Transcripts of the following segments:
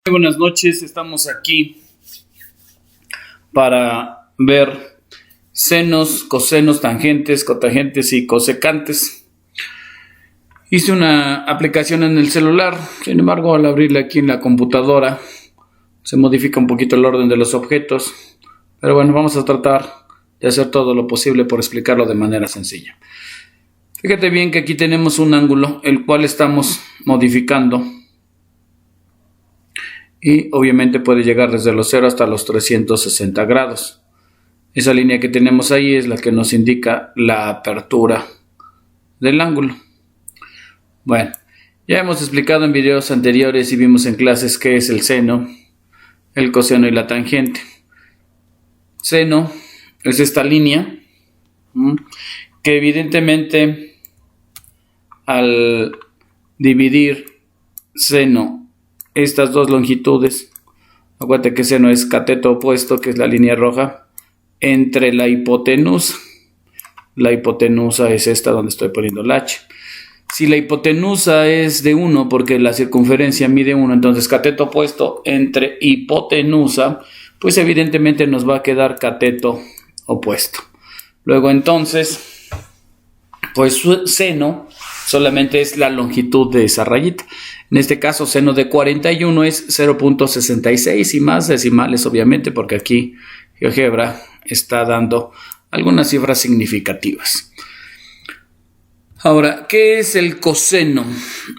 Muy buenas noches, estamos aquí para ver senos, cosenos, tangentes, cotangentes y cosecantes. Hice una aplicación en el celular, sin embargo al abrirla aquí en la computadora se modifica un poquito el orden de los objetos, pero bueno, vamos a tratar de hacer todo lo posible por explicarlo de manera sencilla. Fíjate bien que aquí tenemos un ángulo el cual estamos modificando y obviamente puede llegar desde los 0 hasta los 360 grados. Esa línea que tenemos ahí es la que nos indica la apertura del ángulo. Bueno, ya hemos explicado en videos anteriores y vimos en clases qué es el seno, el coseno y la tangente. Seno es esta línea que evidentemente al dividir seno estas dos longitudes, acuérdate que seno es cateto opuesto, que es la línea roja, entre la hipotenusa. La hipotenusa es esta donde estoy poniendo la H. Si la hipotenusa es de 1 porque la circunferencia mide 1, entonces cateto opuesto entre hipotenusa, pues evidentemente nos va a quedar cateto opuesto. Luego entonces, pues seno solamente es la longitud de esa rayita. En este caso, seno de 41 es 0.66 y más decimales, obviamente, porque aquí GeoGebra está dando algunas cifras significativas. Ahora, ¿qué es el coseno?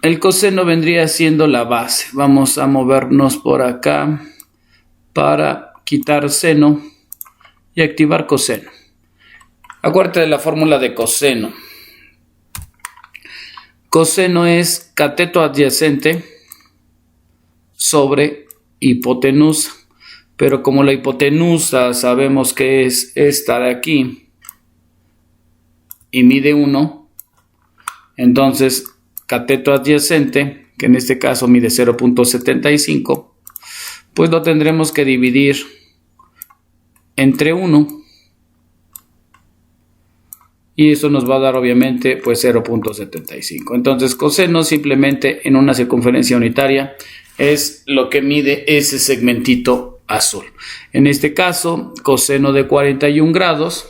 El coseno vendría siendo la base. Vamos a movernos por acá para quitar seno y activar coseno. Acuérdate de la fórmula de coseno. Coseno es cateto adyacente sobre hipotenusa. Pero como la hipotenusa sabemos que es esta de aquí y mide 1, entonces cateto adyacente, que en este caso mide 0.75, pues lo tendremos que dividir entre 1. Y eso nos va a dar obviamente pues 0.75. Entonces coseno simplemente en una circunferencia unitaria es lo que mide ese segmentito azul. En este caso, coseno de 41 grados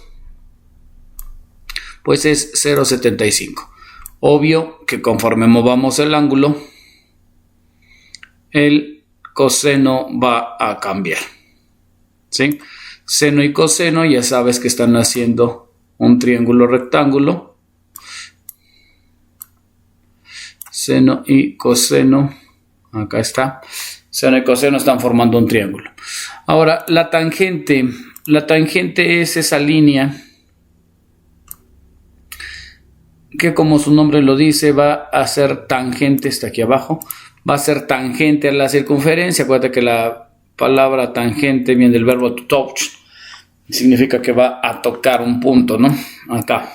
pues es 0.75. Obvio que conforme movamos el ángulo, el coseno va a cambiar, ¿sí? Seno y coseno ya sabes que están haciendo un triángulo rectángulo. Seno y coseno, acá está. Seno y coseno están formando un triángulo. Ahora, la tangente es esa línea que, como su nombre lo dice, va a ser tangente, está aquí abajo, va a ser tangente a la circunferencia. Acuérdate que la palabra tangente viene del verbo to touch, significa que va a tocar un punto, ¿no? Acá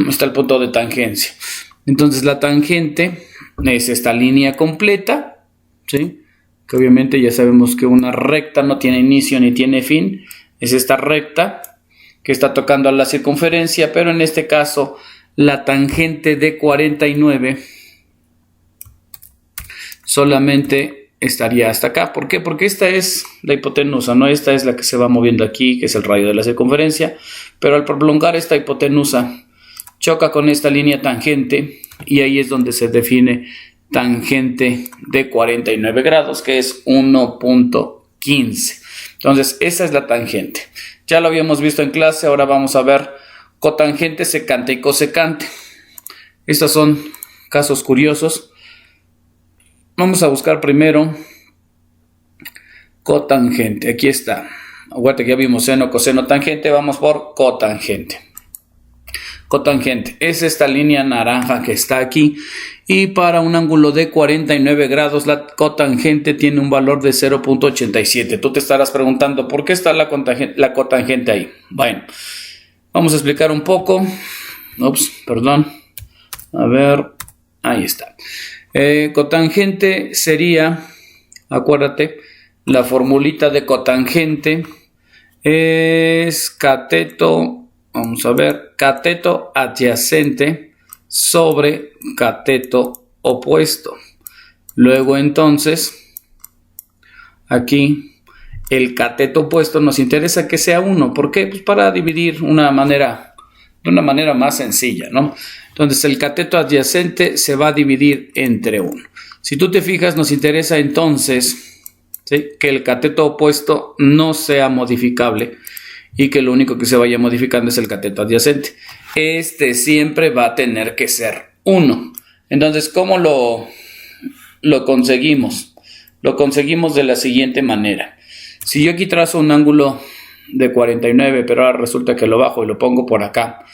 está el punto de tangencia. Entonces la tangente es esta línea completa, ¿sí? Que obviamente ya sabemos que una recta no tiene inicio ni tiene fin. Es esta recta que está tocando a la circunferencia, pero en este caso la tangente de 49 solamente estaría hasta acá. ¿Por qué? Porque esta es la hipotenusa, ¿no? Esta es la que se va moviendo aquí, que es el radio de la circunferencia, pero al prolongar esta hipotenusa choca con esta línea tangente y ahí es donde se define tangente de 49 grados, que es 1.15. Entonces, esa es la tangente. Ya lo habíamos visto en clase, ahora vamos a ver cotangente, secante y cosecante. Estos son casos curiosos. Vamos a buscar primero cotangente. Aquí está. Acuérdate que ya vimos seno, coseno, tangente. Vamos por cotangente. Cotangente es esta línea naranja que está aquí. Y para un ángulo de 49 grados, la cotangente tiene un valor de 0.87. Tú te estarás preguntando, ¿por qué está la cotangente ahí? Bueno, vamos a explicar un poco. Perdón. A ver, ahí está. Cotangente sería, acuérdate, la formulita de cotangente es cateto, vamos a ver, cateto adyacente sobre cateto opuesto. Luego entonces aquí el cateto opuesto nos interesa que sea 1. ¿Por qué? Pues para dividir de una manera más sencilla, ¿no? Entonces el cateto adyacente se va a dividir entre 1. Si tú te fijas, nos interesa entonces, ¿sí?, que el cateto opuesto no sea modificable y que lo único que se vaya modificando es el cateto adyacente. Este siempre va a tener que ser 1. Entonces, ¿cómo lo conseguimos? Lo conseguimos de la siguiente manera. Si yo aquí trazo un ángulo de 49, pero ahora resulta que lo bajo y lo pongo por acá,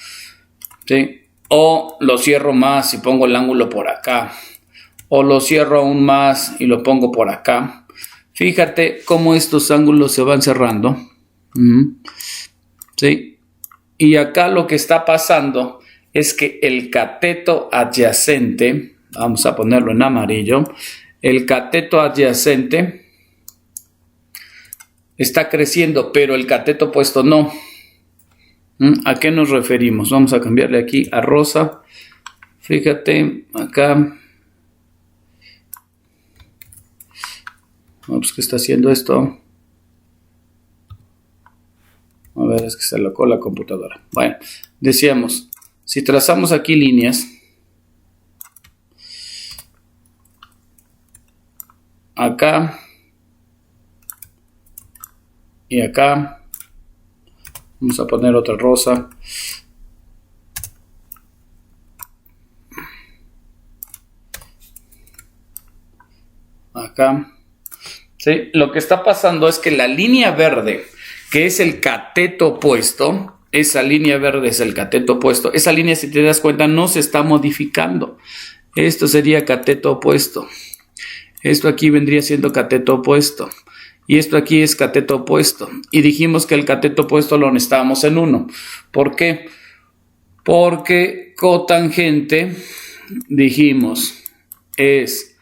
¿sí?, o lo cierro más y pongo el ángulo por acá, o lo cierro aún más y lo pongo por acá, fíjate cómo estos ángulos se van cerrando, ¿sí? Y acá lo que está pasando es que el cateto adyacente, vamos a ponerlo en amarillo, el cateto adyacente está creciendo, pero el cateto opuesto no. ¿A qué nos referimos? Vamos a cambiarle aquí a rosa. Fíjate, acá. Pues, ¿qué está haciendo esto? A ver, es que se alocó la computadora. Bueno, decíamos, si trazamos aquí líneas, acá y acá, vamos a poner otra rosa, acá, ¿sí? Lo que está pasando es que la línea verde, que es el cateto opuesto, esa línea verde es el cateto opuesto, esa línea, si te das cuenta, no se está modificando. Esto sería cateto opuesto, esto aquí vendría siendo cateto opuesto, y esto aquí es cateto opuesto, y dijimos que el cateto opuesto lo necesitábamos en 1. ¿Por qué? Porque cotangente, dijimos, es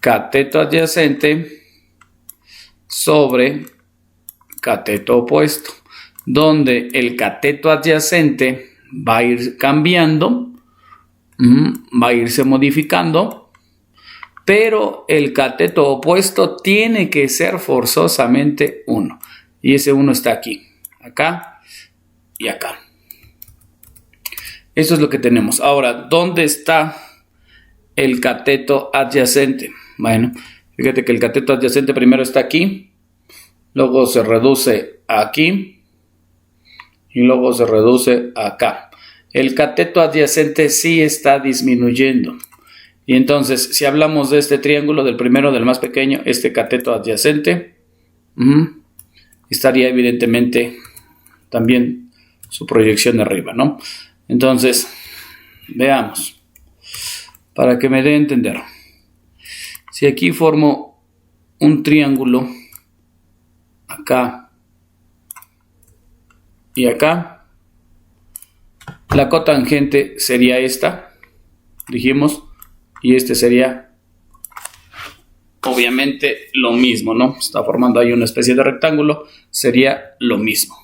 cateto adyacente sobre cateto opuesto, donde el cateto adyacente va a ir cambiando, va a irse modificando, pero el cateto opuesto tiene que ser forzosamente 1. Y ese 1 está aquí, acá y acá. Eso es lo que tenemos. Ahora, ¿dónde está el cateto adyacente? Bueno, fíjate que el cateto adyacente primero está aquí, luego se reduce aquí y luego se reduce acá. El cateto adyacente sí está disminuyendo. Y entonces, si hablamos de este triángulo, del primero, del más pequeño, este cateto adyacente, estaría evidentemente también su proyección de arriba, ¿no? Entonces, veamos, para que me dé a entender. Si aquí formo un triángulo, acá y acá, la cotangente sería esta, dijimos, y este sería obviamente lo mismo, ¿no? Está formando ahí una especie de rectángulo, sería lo mismo.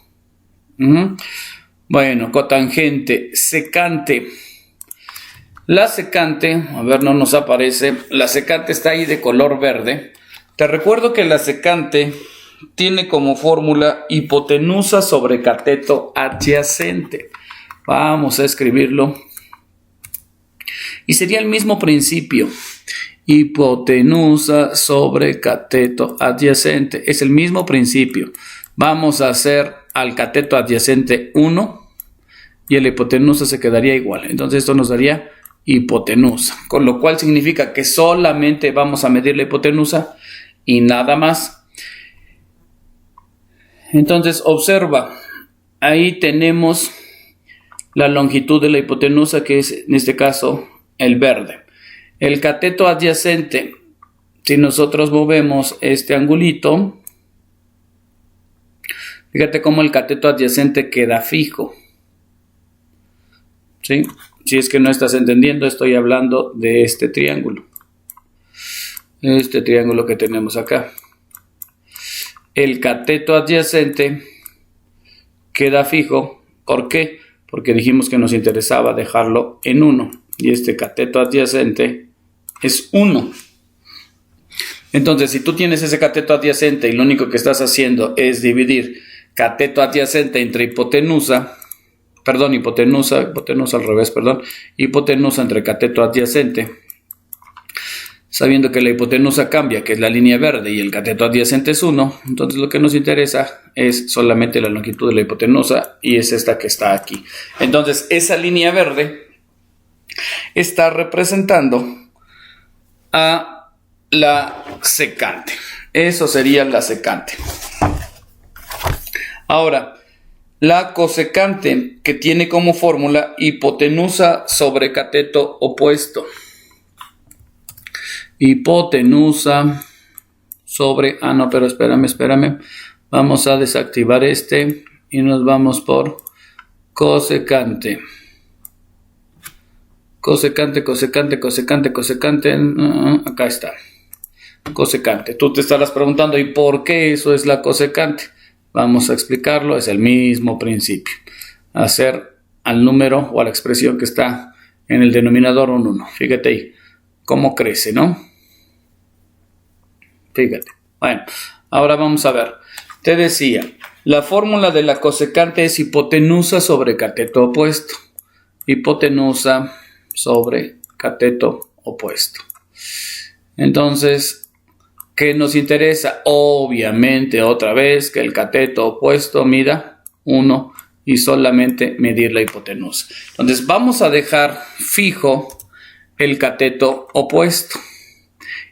Bueno, cotangente, secante. La secante, a ver, no nos aparece, la secante está ahí de color verde. Te recuerdo que la secante tiene como fórmula hipotenusa sobre cateto adyacente. Vamos a escribirlo. Y sería el mismo principio, hipotenusa sobre cateto adyacente, es el mismo principio. Vamos a hacer al cateto adyacente 1 y la hipotenusa se quedaría igual, entonces esto nos daría hipotenusa, con lo cual significa que solamente vamos a medir la hipotenusa y nada más. Entonces observa, ahí tenemos la longitud de la hipotenusa, que es en este caso el verde. El cateto adyacente, si nosotros movemos este angulito, fíjate cómo el cateto adyacente queda fijo, ¿sí? Si es que no estás entendiendo, estoy hablando de este triángulo que tenemos acá. El cateto adyacente queda fijo. ¿Por qué? Porque dijimos que nos interesaba dejarlo en 1. Y este cateto adyacente es 1. Entonces, si tú tienes ese cateto adyacente y lo único que estás haciendo es dividir cateto adyacente entre hipotenusa entre cateto adyacente, sabiendo que la hipotenusa cambia, que es la línea verde, y el cateto adyacente es 1, entonces lo que nos interesa es solamente la longitud de la hipotenusa, y es esta que está aquí. Entonces, esa línea verde está representando a la secante. Eso sería la secante. Ahora, la cosecante, que tiene como fórmula hipotenusa sobre cateto opuesto. Hipotenusa sobre... no, pero espérame. Vamos a desactivar este y nos vamos por cosecante. Cosecante. Acá está. Cosecante. Tú te estarás preguntando, ¿y por qué eso es la cosecante? Vamos a explicarlo. Es el mismo principio. Hacer al número o a la expresión que está en el denominador un 1. Fíjate ahí. Cómo crece, ¿no? Fíjate. Bueno, ahora vamos a ver. Te decía, la fórmula de la cosecante es hipotenusa sobre cateto opuesto. Hipotenusa sobre cateto opuesto. Entonces, ¿qué nos interesa? Obviamente, otra vez, que el cateto opuesto mida 1 y solamente medir la hipotenusa. Entonces, vamos a dejar fijo el cateto opuesto.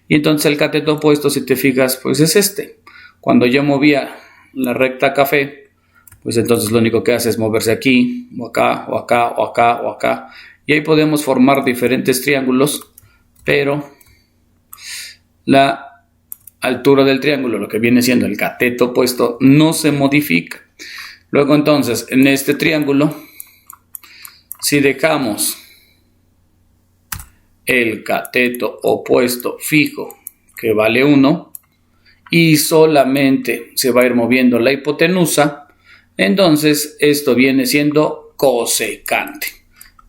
Y entonces el cateto opuesto, si te fijas, pues es este. Cuando yo movía la recta café, pues entonces lo único que hace es moverse aquí, o acá, o acá, o acá, o acá. Y ahí podemos formar diferentes triángulos, pero la altura del triángulo, lo que viene siendo el cateto opuesto, no se modifica. Luego entonces, en este triángulo, si dejamos el cateto opuesto fijo, que vale 1, y solamente se va a ir moviendo la hipotenusa, entonces esto viene siendo cosecante.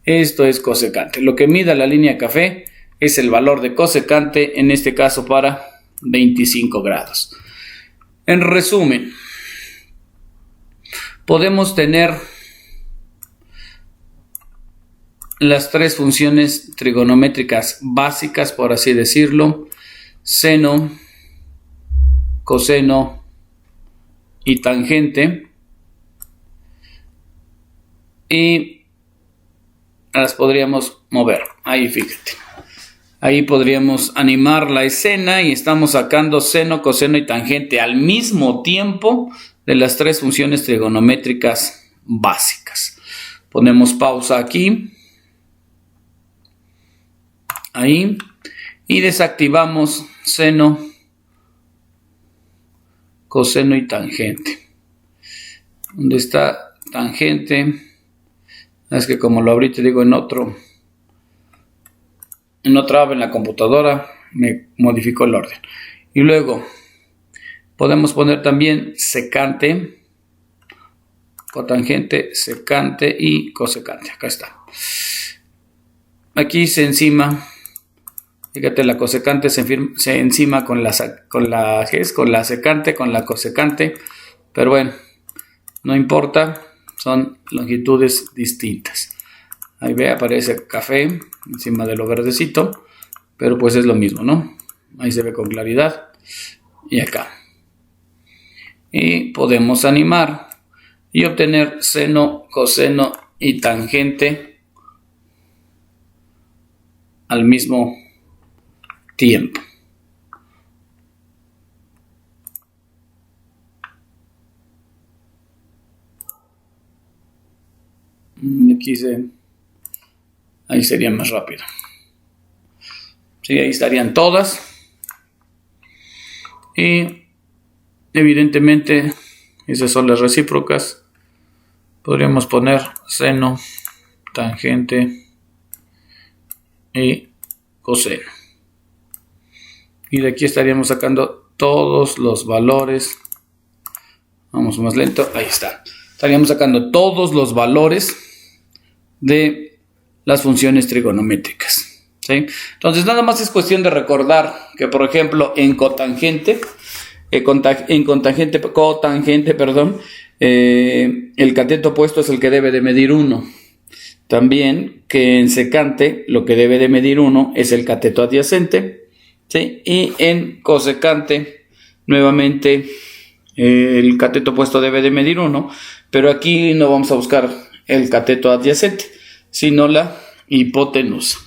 Esto es cosecante. Lo que mida la línea café es el valor de cosecante, en este caso para 25 grados. En resumen, podemos tener las tres funciones trigonométricas básicas, por así decirlo: seno, coseno y tangente, y las podríamos mover. Ahí fíjate, ahí podríamos animar la escena y estamos sacando seno, coseno y tangente al mismo tiempo de las tres funciones trigonométricas básicas. Ponemos pausa aquí. Ahí, y desactivamos seno, coseno y tangente. ¿Dónde está tangente? Es que como lo ahorita digo en otra aba en la computadora, me modificó el orden. Y luego podemos poner también secante, cotangente, secante y cosecante. Acá está. Aquí se encima. Fíjate, la cosecante se encima con la secante, con la cosecante, pero bueno, no importa, son longitudes distintas. Ahí ve, aparece café encima de lo verdecito, pero pues es lo mismo, ¿no? Ahí se ve con claridad, y acá. Y podemos animar y obtener seno, coseno y tangente al mismo tiempo. Ahí sería más rápido. Sí, ahí estarían todas. Y evidentemente esas son las recíprocas. Podríamos poner seno, tangente y coseno. Y de aquí estaríamos sacando todos los valores. Vamos más lento. Ahí está. Estaríamos sacando todos los valores de las funciones trigonométricas. ¿sí? Entonces nada más es cuestión de recordar que, por ejemplo, en cotangente, el cateto opuesto es el que debe de medir 1. También que en secante lo que debe de medir 1 es el cateto adyacente, ¿sí? Y en cosecante, nuevamente, el cateto opuesto debe de medir 1, pero aquí no vamos a buscar el cateto adyacente, sino la hipotenusa.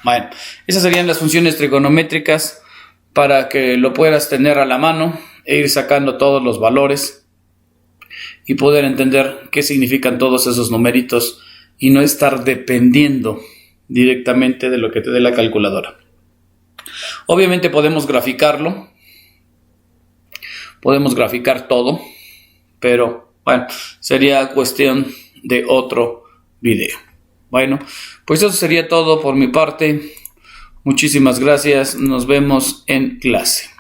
Bueno, esas serían las funciones trigonométricas para que lo puedas tener a la mano e ir sacando todos los valores y poder entender qué significan todos esos numeritos y no estar dependiendo directamente de lo que te dé la calculadora. Obviamente podemos graficarlo, podemos graficar todo, pero bueno, sería cuestión de otro video. Bueno, pues eso sería todo por mi parte. Muchísimas gracias, nos vemos en clase.